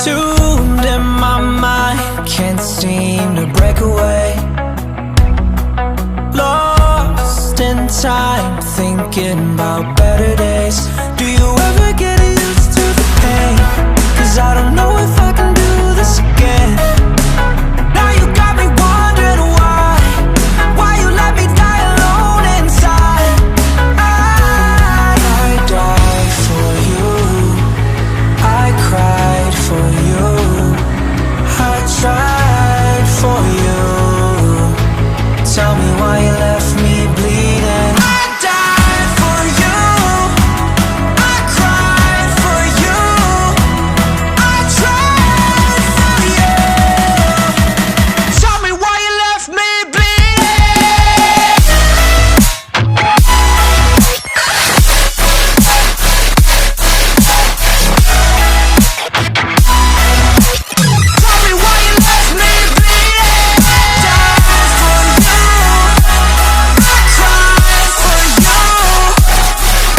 Entombed in my mind, can't seem to break away. Lost in time, thinking about better days. Do you ever get used to the pain? 'Cause I don't know if I can do this again. Now you got me wondering why you let me die alone inside. I died for you, I cried for you, I tried for you. Tell me why you left me bleeding. I died for you, I cried for you, I tried for you. Tell me why you left me bleeding. Tell me why you left me bleeding. Died for you, I cried for you,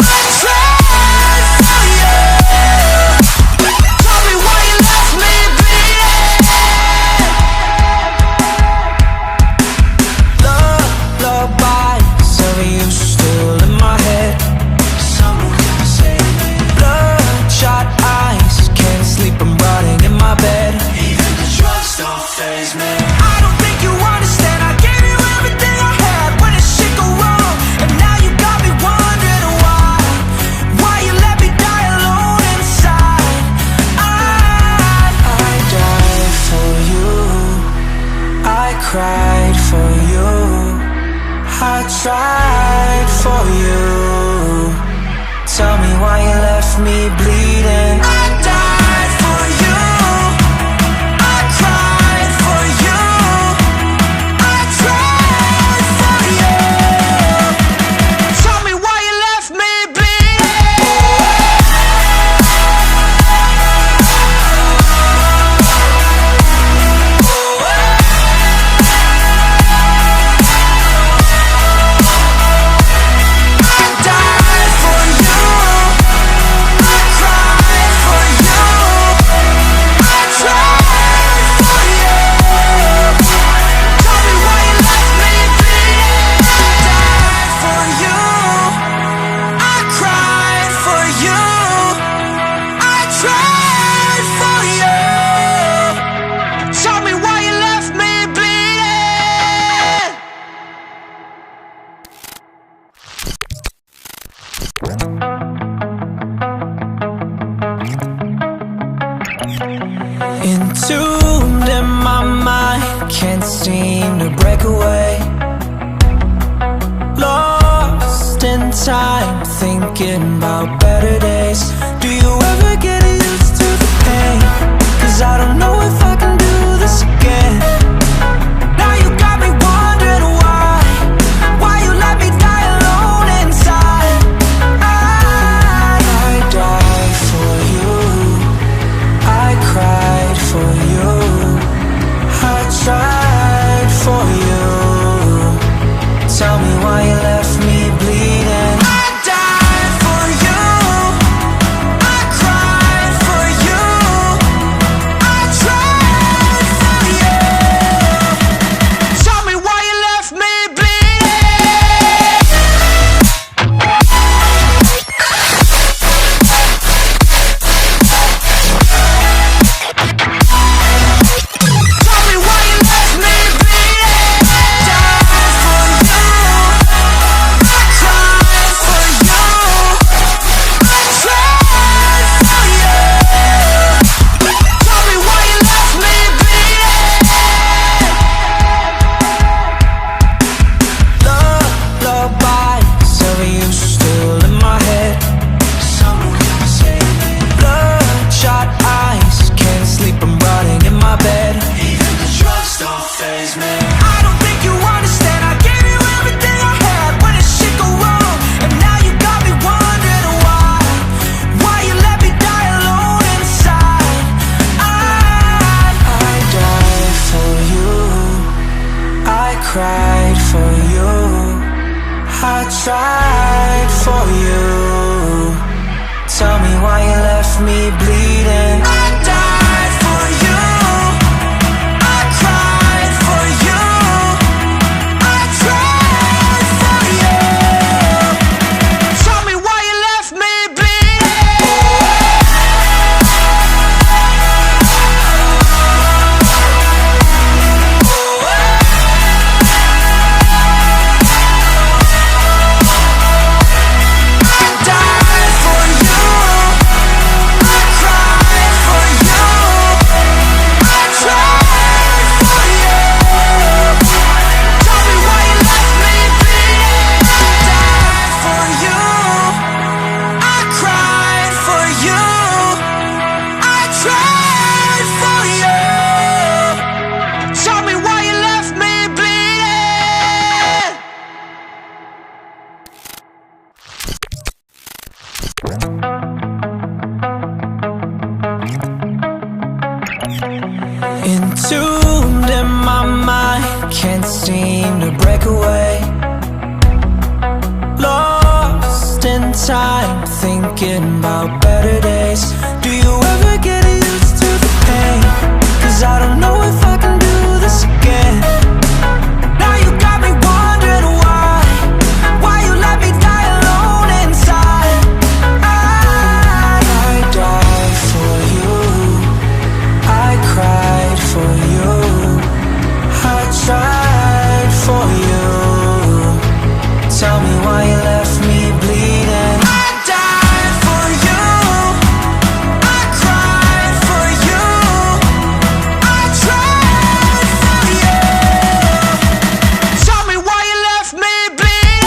I tried for you. Tell me why you left me bleeding. Lullabies of you still in my head. Someone save me. Bloodshot eyes, can't sleep, I'm rotting in my bed. Even the drugs don't faze me. I don't think you understand, I gave you everything I had. When did shit go wrong? And now you got me wondering why you let me die alone inside. I died for you, I cried for you, I tried for you. Tell me why you left me bleeding. I died for you, I cried for you, I tried for you. Tell me why you left me Entombed in my mind, can't seem to break away. Lost in time, thinking about better days. Do you ever get used to the pain? 'Cause I don't know if I can do this again. Now you got me wondering why you let me die alone inside. I died for you, I cried for you, I tried for you. Tell me why you left me bleeding. I died for you, I cried for you, I tried for you. Tell me why you left me bleeding. Tell me why you left me bleeding. Died for you, I cried for you, I tried for you. Tell me why you left me bleeding. Lullabies of you still in my head. Someone save me. Bloodshot eyes, can't sleep, I'm rotting in my bed. Even the drugs don't faze me. I don't think you understand, I gave you everything I had. When did shit go wrong? And now you got me wondering why you let me die alone inside. I died for you, I cried for you, I tried for you. Tell me why you left me bleeding. I died Entombed in my mind, can't seem to break away. Lost in time, thinking about better days. Do you ever get used to the pain? 'Cause I don't know if I can do this again. Now you got me wondering why you let me die alone inside. I died for you, I cried for you, I tried for you. Tell me why you left me bleeding. I died for you, I cried for you, I tried for you. Tell me why you left me bleeding.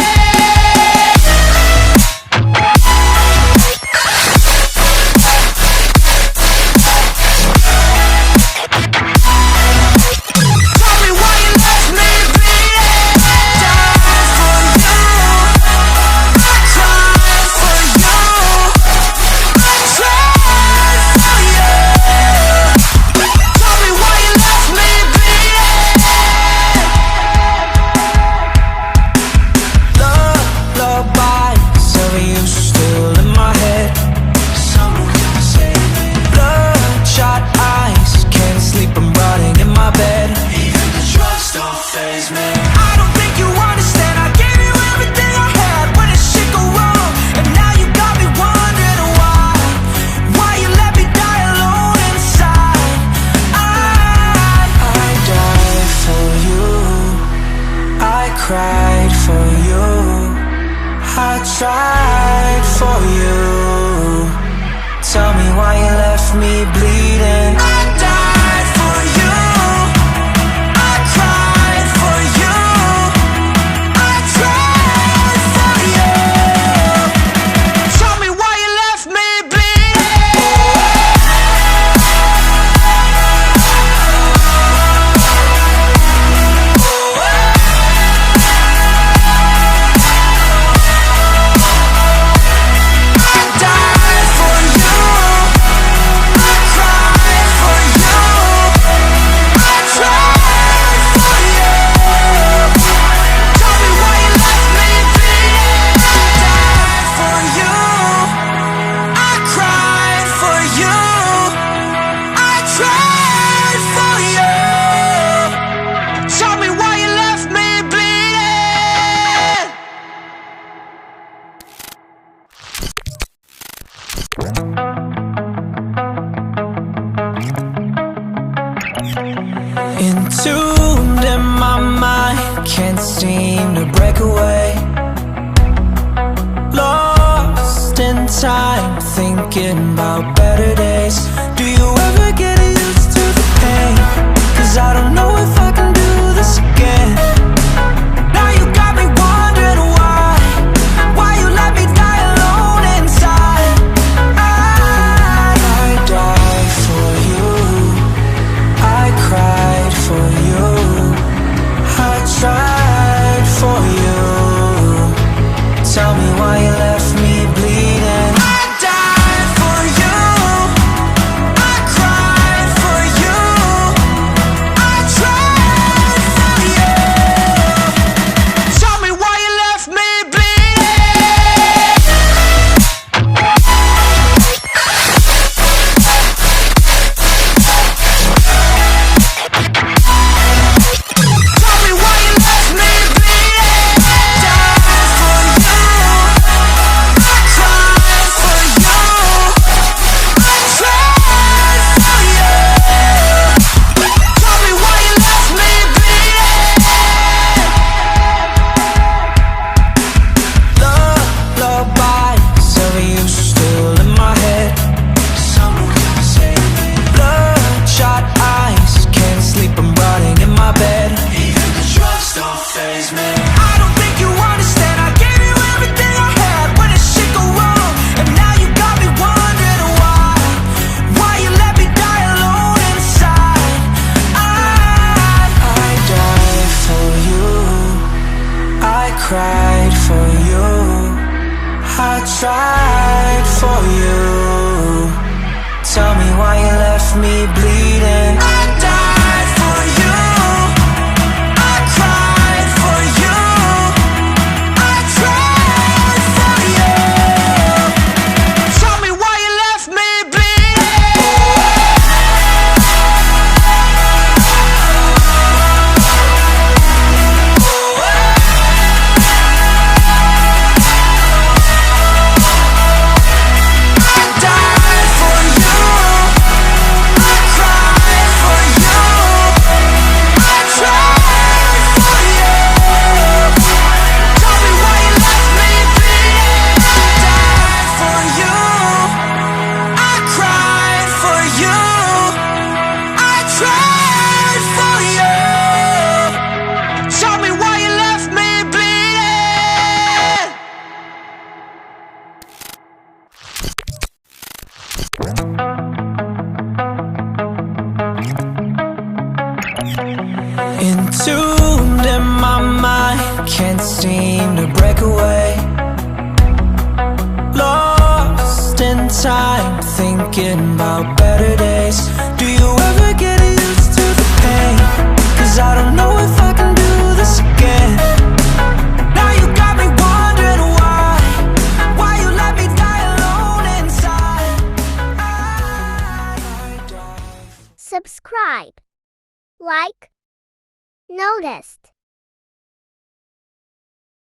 Tell me why you left me bleeding. I died for you, I cried for you, I tried for you. Tell me why you left me bleeding. Lullabies of you still in my head. Someone can save me. Bloodshot eyes, can't sleep, I'm rotting in my bed. Even the drugs don't faze me. I don't think you understand, I gave you everything I had. When did shit go wrong? And now you got me wondering why you let me die alone inside. I died for you, I cried for you, I tried for you. Tell me why you left me bleeding. I died for you, I cried for you, I tried for you. Tell me why you left me bleeding. I died for you, I cried for you, I tried for you. Tell me why you left me bleeding. I died for you, I cried for you, I tried for you. Tell me why you left me bleeding. Entombed in my mind, can't seem to break away. Lost in time, thinking about better days. Do you ever get used to the pain? 'Cause I don't know if I can do this again. Now you got me wondering why you let me die alone inside. I died for you, I cried for you, I tried for you. Tell me why you left me bleeding. I died for you, I cried for you, I tried for you. Tell me why you left me bleeding. Tell me why you left me bleeding. I died for you, I cried for you, I tried for you. Tell me why you left me bleeding. Lullabies of you still in my head. Someone can save me. Bloodshot eyes, can't sleep, I'm rotting in my bed. Even the drugs don't faze me. I don't think you understand, I gave you everything I had. When did shit go wrong? And now you got me wondering why you let me die alone inside. I died for you, I cried for you, I tried for you. Tell me why you left me bleeding. I died cried for you. Tell me why you left me bleeding. Entombed in my mind, can't seem to break away. Lost in time, thinking about better days. Do you ever get used to the pain? 'Cause I don't know if I can do this again. Now you got me wondering why you let me die alone inside. Subscribe, like, noticed.